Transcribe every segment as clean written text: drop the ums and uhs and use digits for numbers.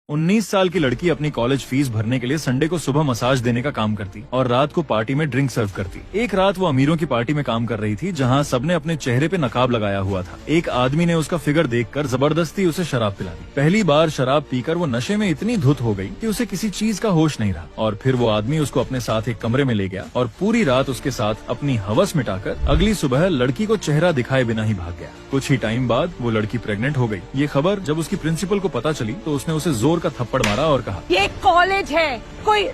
19 साल की लड़की अपनी कॉलेज फीस भरने के लिए संडे को सुबह मसाज देने का काम करती और रात को पार्टी में ड्रिंक सर्व करती। एक रात वो अमीरों की पार्टी में काम कर रही थी जहां सबने अपने चेहरे पे नकाब लगाया हुआ था। एक आदमी ने उसका फिगर देखकर जबरदस्ती उसे शराब पिला दी। पहली बार शराब पीकर वो नशे में इतनी धुत हो गई कि उसे किसी चीज का होश नहीं रहा और फिर वो आदमी उसको अपने साथ एक कमरे में ले गया और पूरी रात उसके साथ अपनी हवस मिटाकर अगली सुबह लड़की को चेहरा दिखाए बिना ही भाग गया। कुछ ही टाइम बाद वो लड़की प्रेग्नेंट हो गई। ये खबर जब उसकी प्रिंसिपल को पता चली तो उसने उसे जोर का थप्पड़ मारा और कहा, ये कॉलेज है, कोई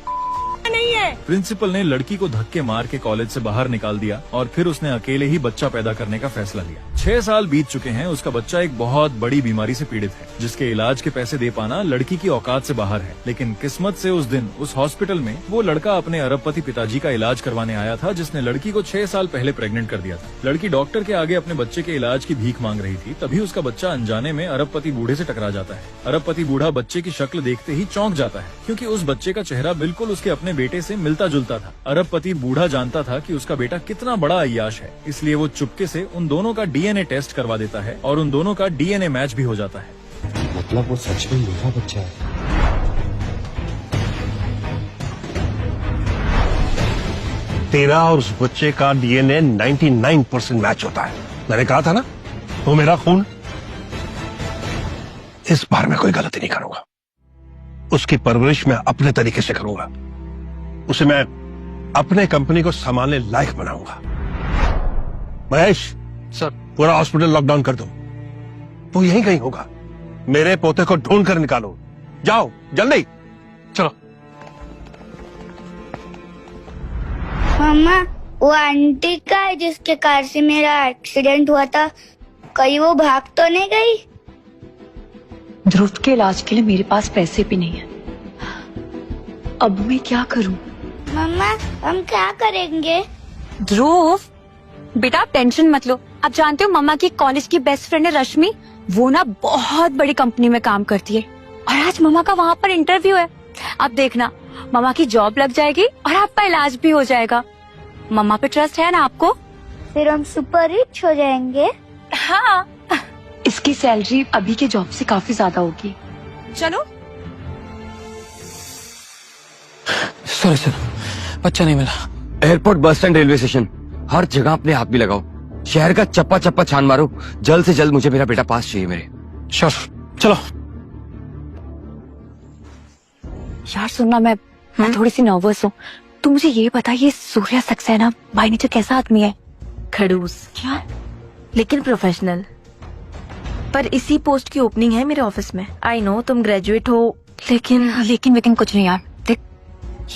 नहीं है। प्रिंसिपल ने लड़की को धक्के मार के कॉलेज से बाहर निकाल दिया और फिर उसने अकेले ही बच्चा पैदा करने का फैसला लिया। 6 साल बीत चुके हैं। उसका बच्चा एक बहुत बड़ी बीमारी से पीड़ित है जिसके इलाज के पैसे दे पाना लड़की की औकात से बाहर है। लेकिन किस्मत से उस दिन उस हॉस्पिटल में वो लड़का अपने अरबपति पिताजी का इलाज करवाने आया था जिसने लड़की को 6 साल पहले प्रेग्नेंट कर दिया था। लड़की डॉक्टर के आगे अपने बच्चे के इलाज की भीख मांग रही थी, तभी उसका बच्चा अनजाने में अरबपति बूढ़े से टकरा जाता है। अरबपति बूढ़ा बच्चे की शक्ल देखते ही चौंक जाता है क्योंकि उस बच्चे का चेहरा बिल्कुल उसके अपने बेटे से मिलता जुलता था। अरबपति बूढ़ा जानता था कि उसका बेटा कितना बड़ा अय्याश है, इसलिए वो चुपके से उन दोनों का डीएनए टेस्ट करवा देता है और उन दोनों का डीएनए मैच भी हो जाता है। मतलब वो सच में मेरा बच्चा है। तेरा और उस बच्चे का डीएनए 99% मैच होता है। मैंने कहा था ना, वो मेरा खून। इस बार मैं कोई गलती नहीं करूंगा। उसकी परवरिश मैं अपने तरीके से करूंगा। उसे मैं अपने कंपनी को संभालने लायक बनाऊंगा। महेश सर, पूरा हॉस्पिटल लॉकडाउन कर दो। वो यहीं कहीं होगा। मेरे पोते को ढूंढ कर निकालो। जाओ जल्दी, चलो। मम्मा, वो आंटी का है जिसके कार से मेरा एक्सीडेंट हुआ था, कहीं वो भाग तो नहीं गई? ध्रुव के इलाज के लिए मेरे पास पैसे भी नहीं है। अब मैं क्या करूं? मम्मा, हम क्या करेंगे? ध्रुव बेटा, आप टेंशन मत लो। आप जानते हो मम्मा की कॉलेज की बेस्ट फ्रेंड है रश्मि। वो ना बहुत बड़ी कंपनी में काम करती है और आज मम्मा का वहाँ पर इंटरव्यू है। आप देखना, मम्मा की जॉब लग जाएगी और आपका इलाज भी हो जाएगा। मम्मा पे ट्रस्ट है ना आपको? फिर हम सुपर रिच हो जाएंगे। हाँ, इसकी सैलरी अभी के जॉब से काफी ज्यादा होगी। चलो। सॉरी, बच्चा नहीं मिला। Airport, bus stand, railway station, हर जगह अपने हाथ भी लगाओ। शहर का चप्पा चप्पा छान मारो। जल्द से जल्द मुझे मेरा बेटा पास चाहिए मेरे। श्योर, चलो। यार सुनना, मैं थोड़ी सी नर्वस हूँ। तू मुझे ये बता, ये सूर्या सक्सेना बाय नेचर कैसा आदमी है? खड़ूस क्या? लेकिन प्रोफेशनल। पर इसी पोस्ट की ओपनिंग है मेरे ऑफिस में। आई नो तुम ग्रेजुएट हो, लेकिन कुछ नहीं यार। देख,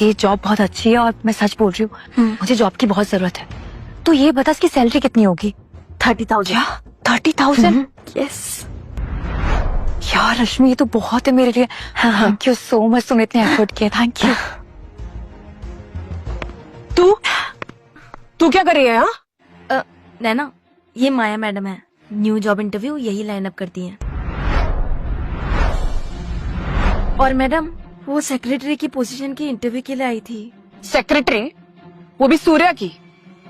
ये जॉब बहुत अच्छी है और मैं सच बोल रही हूँ, मुझे जॉब की बहुत जरूरत है। तो ये बता, इसकी सैलरी कितनी होगी? 30,000। 30,000? यस। यार रश्मि, ये तो बहुत है मेरे लिए। थैंक यू सो मच, तुमने इतने एफर्ट किए। Thank you. तू क्या कर रही है? हाँ, नैना, ये माया मैडम है, न्यू जॉब इंटरव्यू यही लाइन अप करती हैं। और मैडम, वो सेक्रेटरी की पोजीशन की इंटरव्यू के लिए आई थी। सेक्रेटरी? वो भी सूर्या की?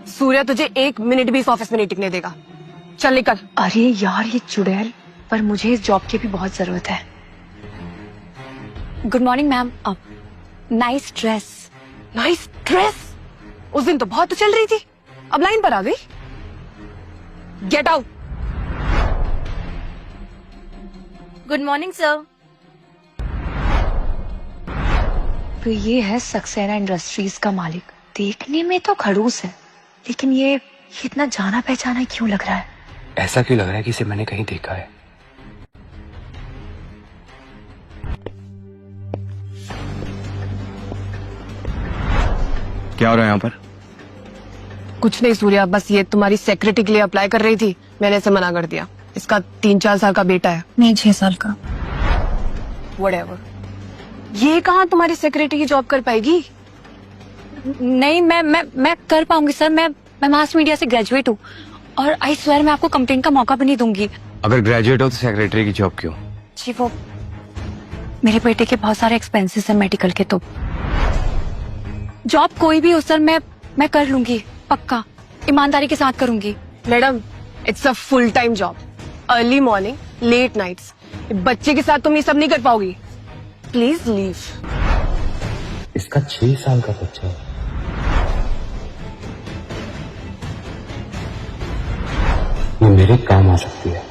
सूर्या तुझे 1 मिनट भी इस ऑफिस में नहीं टिकने देगा। चल निकल। अरे यार, ये चुड़ैल, पर मुझे इस जॉब की भी बहुत जरूरत है। Good morning ma'am. अब नाइस ड्रेस। Nice dress? उस दिन तो बहुत चल रही थी, अब लाइन पर आ गई। Get out. Good morning sir. तो ये है सक्सेना इंडस्ट्रीज का मालिक। देखने में तो खड़ूस है, लेकिन ये इतना जाना पहचाना क्यों लग रहा है? ऐसा क्यों लग रहा है कि इसे मैंने कहीं देखा है? क्या हो रहा है यहाँ पर? कुछ नहीं सूर्या, बस ये तुम्हारी सेक्रेटरी के लिए अप्लाई कर रही थी, मैंने इसे मना कर दिया। इसका 3-4 साल का बेटा है। नहीं, 6 साल का। व्हाटएवर। ये कहाँ तुम्हारी सेक्रेटरी की जॉब कर पाएगी? नहीं, मैं कर पाऊंगी सर। मैं मास मीडिया से ग्रेजुएट हूँ और आई स्वेयर मैं आपको कंप्लेंट का मौका भी नहीं दूंगी। अगर ग्रेजुएट हो तो सेक्रेटरी की जॉब क्यों? जी, वो मेरे बेटे के बहुत सारे एक्सपेंसेस हैं मेडिकल के, तो जॉब कोई भी हो सर, मैं कर लूंगी, पक्का ईमानदारी के साथ करूंगी। Madam, it's a full time job. Early morning, late nights. बच्चे के साथ तुम ये सब नहीं कर पाओगी। Please leave. इसका 6 साल का बच्चा है। ये मेरे काम आ सकती है।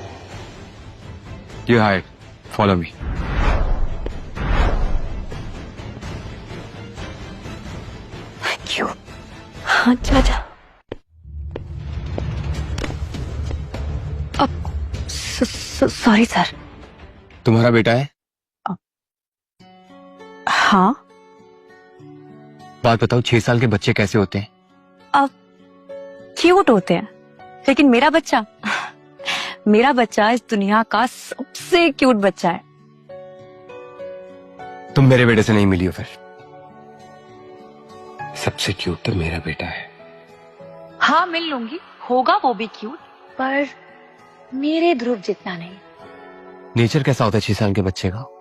You hide, follow me. क्यों? हाँ जा। अब सॉरी सर। तुम्हारा बेटा है? हाँ। बात बताओ, 6 साल के बच्चे कैसे होते हैं? अब क्यूट होते हैं, लेकिन मेरा बच्चा इस दुनिया का सबसे क्यूट बच्चा है। तुम मेरे बेटे से नहीं मिली हो फिर? सबसे क्यूट तो मेरा बेटा है। हाँ मिल लूंगी, होगा वो भी क्यूट, पर मेरे ध्रुव जितना नहीं। नेचर कैसा होता है 6 साल के बच्चे का?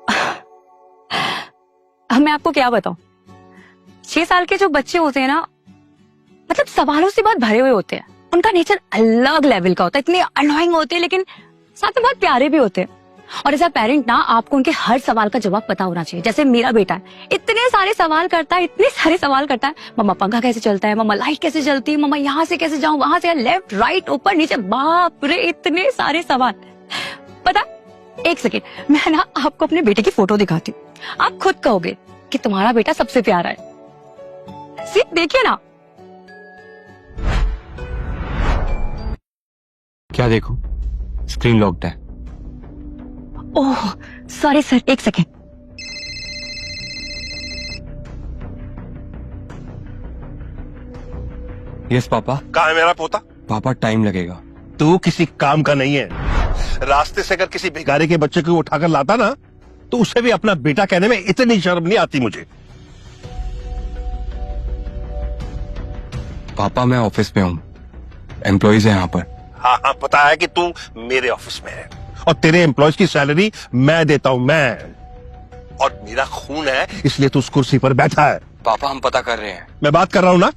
अब मैं आपको क्या बताऊं, 6 साल के जो बच्चे होते हैं ना, मतलब सवालों से बहुत भरे हुए होते हैं। उनका नेचर अलग लेवल का होता है, इतने अनोइंग होते हैं लेकिन साथ में बहुत प्यारे भी होते हैं। और एज अ पेरेंट ना, आपको उनके हर सवाल का जवाब पता होना चाहिए। जैसे मेरा बेटा है, इतने सारे सवाल करता है, मम्मा पंखा कैसे चलता है, मम्मा लाइट कैसे चलती है, मम्मा यहाँ से कैसे जाऊं, वहां से, लेफ्ट राइट ऊपर नीचे, बाप रे इतने सारे सवाल। पता, एक सेकेंड, मैं ना आपको अपने बेटे की फोटो दिखाती हूँ, आप खुद कहोगे कि तुम्हारा बेटा सबसे प्यारा है। सिर्फ देखिए ना। क्या देखो? स्क्रीन लॉक्ड है। ओह सॉरी सर, एक सेकेंड। Yes papa. कहाँ है मेरा पोता? पापा टाइम लगेगा। तू किसी काम का नहीं है। रास्ते से अगर किसी भिखारी के बच्चे को उठाकर लाता ना, तो उसे भी अपना बेटा कहने में इतनी शर्म नहीं आती मुझे। पापा मैं ऑफिस में हूँ, एम्प्लॉइज है यहाँ पर। हाँ पता है कि तू मेरे ऑफिस में है और तेरे एम्प्लॉयज की सैलरी मैं देता हूं, मैं। और मेरा खून है, इसलिए तू उस कुर्सी पर बैठा है। पापा हम पता कर रहे हैं। मैं बात कर रहा हूं ना,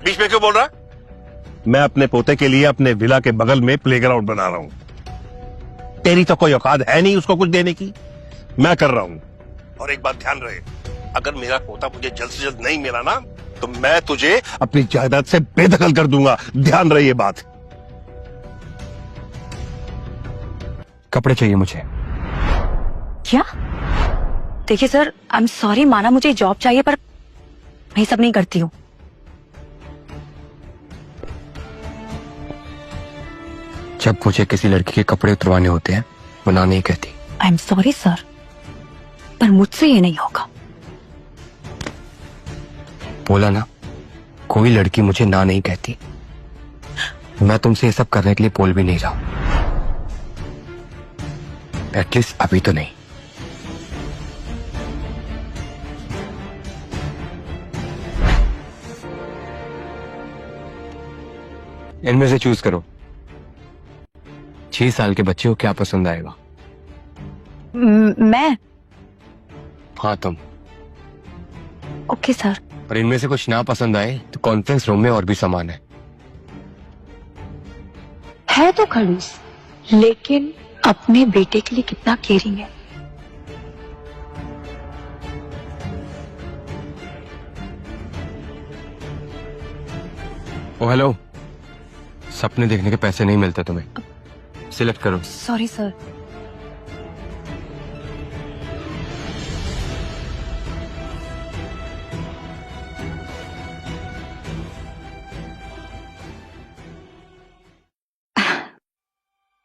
बीच में क्यों बोल रहा है? मैं अपने पोते के लिए अपने विला के बगल में प्लेग्राउंड बना रहा हूं। तेरी तो कोई औकात है नहीं उसको कुछ देने की, मैं कर रहा हूं। और एक बात ध्यान रहे, अगर मेरा पोता मुझे जल्द से जल्द नहीं मिला ना, तो मैं तुझे अपनी जायदाद से बेदखल कर दूंगा। ध्यान रहे ये बात। कपड़े चाहिए मुझे। क्या? देखिए सर, आई एम सॉरी, माना मुझे जॉब चाहिए, पर मैं ये सब नहीं करती हूँ। जब मुझे किसी लड़की के कपड़े उतरवाने होते हैं, वो ना नहीं कहती। आई एम सॉरी सर, पर मुझसे ये नहीं होगा। बोला ना, कोई लड़की मुझे ना नहीं कहती। मैं तुमसे ये सब करने के लिए बोल भी नहीं रहा, एटलीस्ट अभी तो नहीं। इनमें से चूज करो, 6 साल के बच्चे को क्या पसंद आएगा? मैं? हाँ तुम। Okay sir. पर इनमें से कुछ ना पसंद आए तो कॉन्फ्रेंस रूम में और भी सामान है तो खड़ूस, लेकिन अपने बेटे के लिए कितना केयरिंग है। ओ हेलो, सपने देखने के पैसे नहीं मिलते तुम्हें, सिलेक्ट करो। Sorry sir.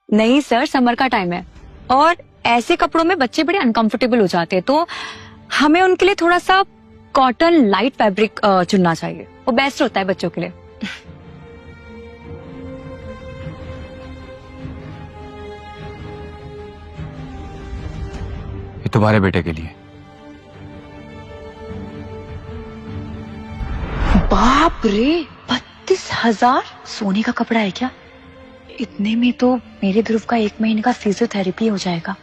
नहीं सर, समर का टाइम है और ऐसे कपड़ों में बच्चे बड़े अनकंफर्टेबल हो जाते हैं, तो हमें उनके लिए थोड़ा सा कॉटन लाइट फैब्रिक चुनना चाहिए, वो बेस्ट होता है बच्चों के लिए। ये तुम्हारे बेटे के लिए। बाप रे, 32,000 सोने का कपड़ा है क्या? इतने में तो मेरे ध्रुव का 1 महीने का फिजियोथेरेपी हो जाएगा।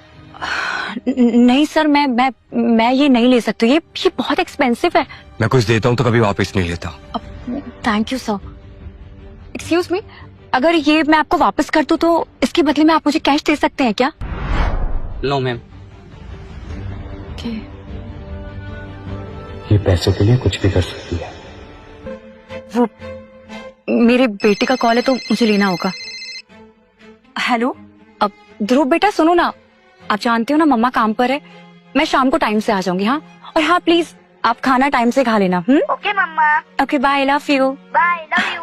नहीं सर, मैं ये नहीं ले सकती, ये बहुत एक्सपेंसिव है। मैं कुछ देता हूँ तो कभी वापस नहीं लेता। Thank you sir. Excuse me, अगर ये मैं आपको वापस कर दूं तो इसके बदले में आप मुझे कैश दे सकते हैं क्या? No ma'am. Okay. ये पैसों के लिए कुछ भी कर सकती है। वो मेरे बेटे का कॉल है तो मुझे लेना होगा। हेलो, अब ध्रुव बेटा सुनो ना, आप जानते हो ना मम्मा काम पर है, मैं शाम को टाइम से आ जाऊंगी। हाँ, और हाँ प्लीज आप खाना टाइम से खा लेना। Okay mama. Okay bye, love you. Bye, love you.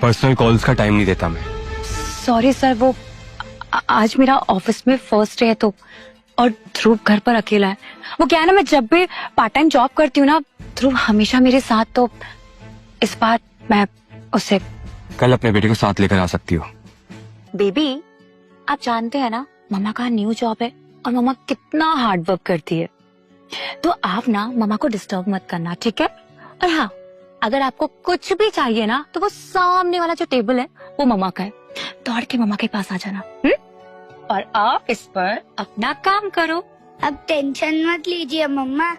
Personal calls का टाइम नहीं देता मैं। सॉरी सर, वो आज मेरा ऑफिस में फर्स्ट डे है तो, और ध्रुव घर पर अकेला है। वो क्या है ना, मैं जब भी पार्ट टाइम जॉब करती हूँ ना, ध्रुव हमेशा मेरे साथ, तो इस बार मैं उसे कल अपने बेटे को साथ लेकर आ सकती हो। बेबी आप जानते हैं ना मम्मा का न्यू जॉब है और मम्मा कितना हार्ड वर्क करती है, तो आप ना मम्मा को डिस्टर्ब मत करना, ठीक है? और हाँ, अगर आपको कुछ भी चाहिए ना तो वो सामने वाला जो टेबल है वो मम्मा का है, दौड़ के मम्मा के पास आ जाना। और आप इस पर अपना काम करो। अब टेंशन मत लीजिए मम्मा,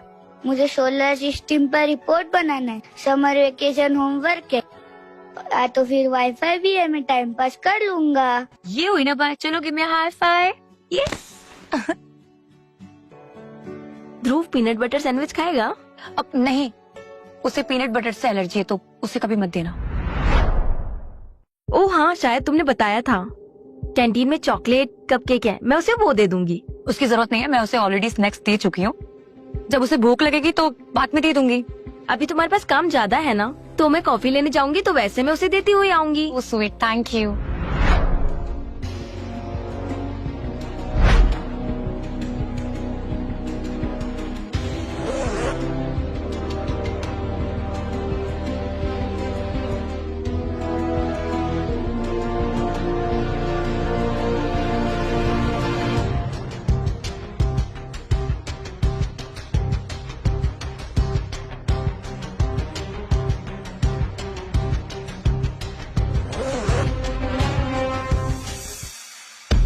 मुझे सोलर सिस्टम पर रिपोर्ट बनाना है, समर वेकेशन होमवर्क है, तो फिर वाईफाई भी है, मैं टाइम पास कर लूंगा। ये हुई ना बात, चलो give me high five. Yes. Dhruv peanut butter sandwich खाएगा? अब नहीं, उसे पीनट बटर से एलर्जी है तो उसे कभी मत देना। ओ हाँ, शायद तुमने बताया था। कैंटीन में चॉकलेट कपकेक है, मैं उसे वो दे दूंगी। उसकी जरूरत नहीं है, मैं उसे ऑलरेडी स्नैक्स दे चुकी हूँ। जब उसे भूख लगेगी तो बाद में दे दूंगी। अभी तुम्हारे पास काम ज्यादा है ना, तो मैं कॉफी लेने जाऊंगी तो वैसे मैं उसे देती हुई आऊंगी। वो स्वीट, थैंक यू।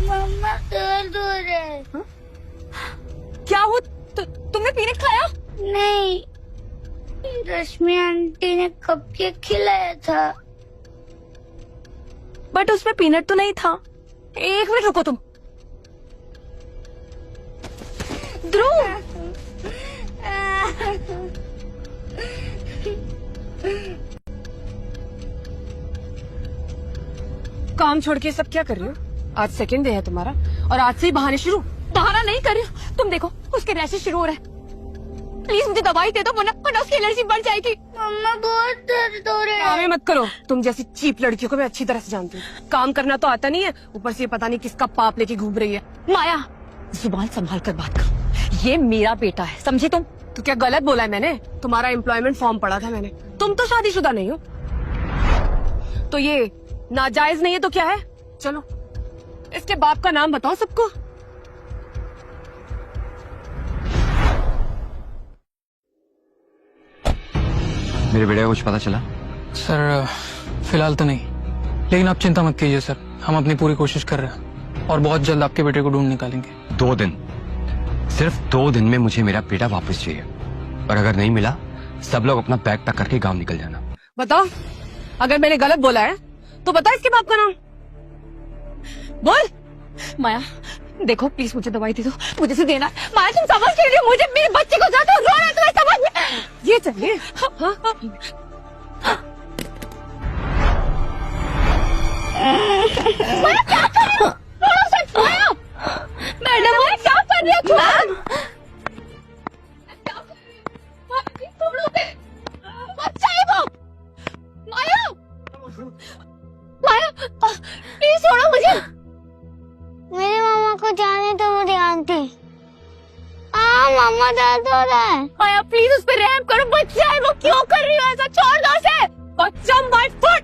मम्मा दर्द हो रहा है। क्या हो, तुमने पीनट खाया? नहीं, रश्मि आंटी ने कपकेक खिलाया था। बट उसमें पीनट तो नहीं था। एक मिनट रुको तुम। ध्रुव, काम छोड़ के सब क्या कर रही हो? आज सेकंड डे है तुम्हारा और आज से ही बहाने शुरू। बहाना नहीं कर रही हूँ, तुम देखो उसके रैशेस शुरू हो रहे हैं। प्लीज मुझे दवाई दे दो, वरना उसकी एलर्जी बढ़ जाएगी। मम्मा बहुत दर्द हो रहा है। ड्रामे मत करो, तुम जैसी चीप लड़कियों को मैं अच्छी तरह से जानती हूँ। काम करना तो आता नहीं है, ऊपर से ये पता नहीं किसका पाप लेके घूम रही है। माया, जुबान संभाल कर बात करो, ये मेरा बेटा है, समझी तुम? तो क्या गलत बोला है मैंने? तुम्हारा एम्प्लॉयमेंट फॉर्म पढ़ा था मैंने। तुम तो शादीशुदा नहीं हो, तो ये नाजायज नहीं है तो क्या है? चलो इसके बाप का नाम बताओ सबको। मेरे बेटे को कुछ पता चला? सर फिलहाल तो नहीं, लेकिन आप चिंता मत कीजिए सर, हम अपनी पूरी कोशिश कर रहे हैं और बहुत जल्द आपके बेटे को ढूंढ निकालेंगे। 2 दिन, सिर्फ 2 दिन में मुझे मेरा बेटा वापस चाहिए, और अगर नहीं मिला सब लोग अपना बैग पैक करके गांव निकल जाना। बताओ, अगर मैंने गलत बोला है तो बता इसके बाप का नाम। बोल। माया देखो, प्लीज मुझे दवाई दे दो, मुझे इसे देना। माया तुम समझ नहीं रही हो, मुझे मेरे बच्चे को ज्यादा रो रहा है, तुम्हें समझ में? ये चाहिए? हाँ? माया क्या कर रही हो? माया, मैडम माया क्या कर रही हो तुम? तुम लोग बच्चा है वो। माया, माया प्लीज छोड़ो मुझे। मेरी मम्मा को जाने दो मेरी आंटी। मम्मा दर्द हो रहा है। माया प्लीज उस पर रहम करो, बच्चा है वो, क्यों कर रही हो ऐसा? छोड़ दो उसे। बच्चा माय फुट।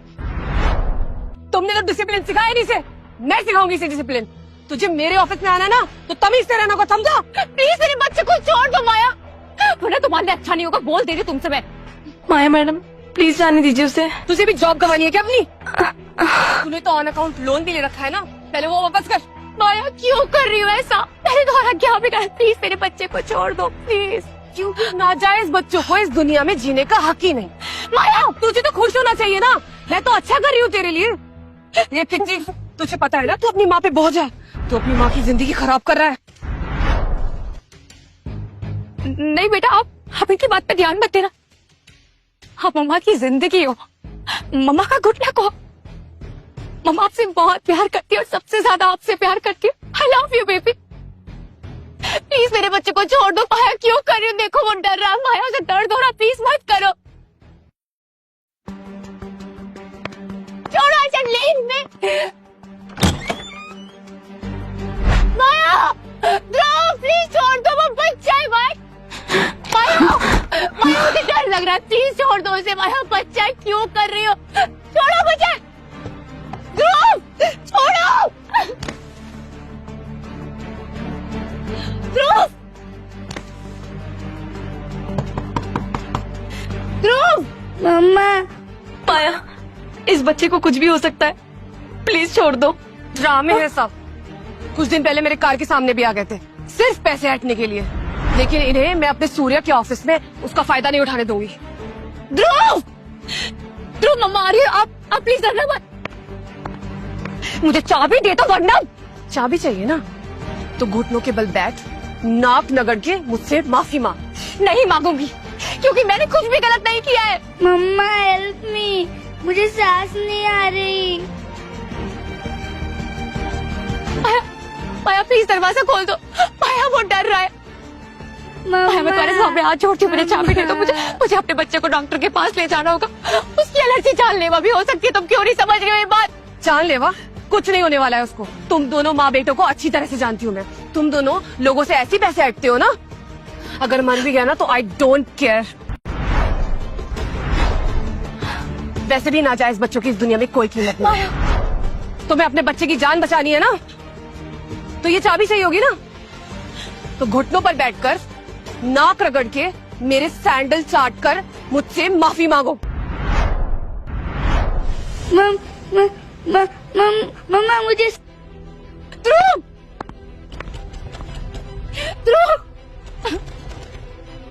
तुमने तो डिसिप्लिन सिखाया नहीं इसे, मैं सिखाऊंगी इसे डिसिप्लिन। तुझे मेरे ऑफिस में आना ना तो तमीज से रहना को, समझा? प्लीज मेरे बच्चे को छोड़ दो माया, वरना तुम्हारे लिए अच्छा नहीं होगा, बोल दे रही तुमसे मैं। माया मैडम प्लीज जाने दीजिए उसे। तुझे भी जॉब गंवानी है क्या अपनी? तूने तो ऑन अकाउंट लोन भी ले रखा है ना, पहले वो वापस कर। माया क्यों कर रही हो ऐसा? मैंने तुम्हारा क्या बिगाड़ा? प्लीज मेरे बच्चे को छोड़ दो प्लीज। क्योंकि नाजायज बच्चों को इस दुनिया में जीने का हक ही नहीं। माया तुझे तो खुश होना चाहिए ना, मैं तो अच्छा कर रही हूँ तेरे लिए। ये पिच्ची, तुझे पता है ना तू अपनी माँ पे बोझ है, तू अपनी माँ की जिंदगी खराब कर रहा है। नहीं बेटा, आप इनकी बात पे ध्यान मत देना। आप मम्मा की जिंदगी हो, मम्मा का घुटना को। मम्मा आपसे बहुत प्यार करती है और सबसे ज्यादा आपसे प्यार करती है। I love you baby. Please मेरे बच्चे को छोड़ दो। माया क्यों कर रही हो? देखो वो डर रहा है, माया उसे दर्द हो रहा, प्लीज मत करो। छोड़ो इसे, लीव मी। माया, प्लीज छोड़ दो, वो बच्चा है भाई। माया, मुझे डर लग रहा है, प्लीज छोड़ दो उसे। माया बच्चा है, क्यों कर रही हो? छोड़ो मुझे। ध्रुव, छोड़ो। ध्रुव, ध्रुव। मम्मा, माया, इस बच्चे को कुछ भी हो सकता है, प्लीज छोड़ दो। ड्रामे है सब। कुछ दिन पहले मेरे कार के सामने भी आ गए थे, सिर्फ पैसे हटने के लिए। लेकिन इन्हें मैं अपने सूर्य के ऑफिस में उसका फायदा नहीं उठाने दूंगी। ध्रुव, ध्रुव मम्मा आ रही है, आप प्लीज डरना मत। मुझे चाबी दे दो वरना। चाबी चाहिए ना, तो घुटनों के बल बैठ, नाक नगड़ के मुझसे माफी मांग। नहीं मांगूंगी, क्योंकि मैंने कुछ भी गलत नहीं किया है। मम्मा हेल्प मी, मुझे सांस नहीं आ रही। माया प्लीज दरवाजा खोल दो। माया वो डर रहा है। माया मैं तुम्हारे सामने हाथ जोड़ती हूँ, मुझे चाबी दे दो। मुझे अपने बच्चे को डॉक्टर के पास ले जाना होगा। उसकी एलर्जी जानलेवा भी हो सकती है। तुम क्यों नहीं समझ रही हो ये बात? जानलेवा कुछ नहीं होने वाला है उसको। तुम दोनों माँ बेटों को अच्छी तरह से जानती हूँ मैं। तुम दोनों लोगों से ऐसे पैसे हटते हो ना, अगर मन भी गया ना तो आई डोंट केयर। वैसे भी नाजायज बच्चों की इस दुनिया में कोई कीमत नहीं है। तुम्हें अपने बच्चे की जान बचानी है ना, तो ये चाबी चाहिए होगी ना, तो घुटनों पर बैठकर नाक रगड़ के मेरे सैंडल चाट कर मुझसे माफी मांगो। मम्मा मुझे ध्रुव, ध्रुव,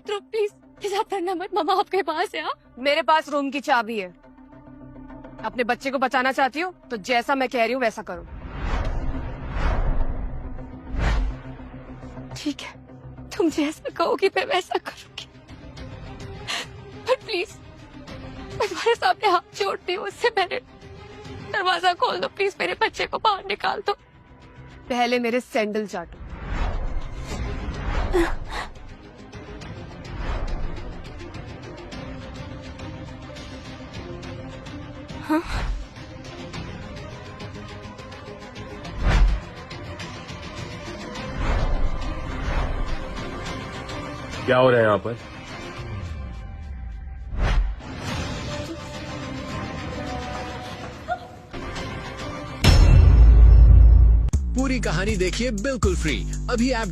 ध्रुव प्लीज आप डरना मत। मम्मा आपके पास है। मेरे पास रूम की चाबी है। अपने बच्चे को बचाना चाहती हो तो जैसा मैं कह रही हूँ वैसा करो। ठीक है, तुम जैसा कहोगी मैं वैसा करूंगी। पर प्लीज मैं तुम्हारे सामने हाथ जोड़ती हूँ, उससे पहले दरवाजा खोल दो प्लीज। मेरे बच्चे को बाहर निकाल दो। पहले मेरे सैंडल चाटो। हाँ? क्या हो रहा है यहाँ पर? पूरी कहानी देखिए बिल्कुल फ्री। अभी ऐप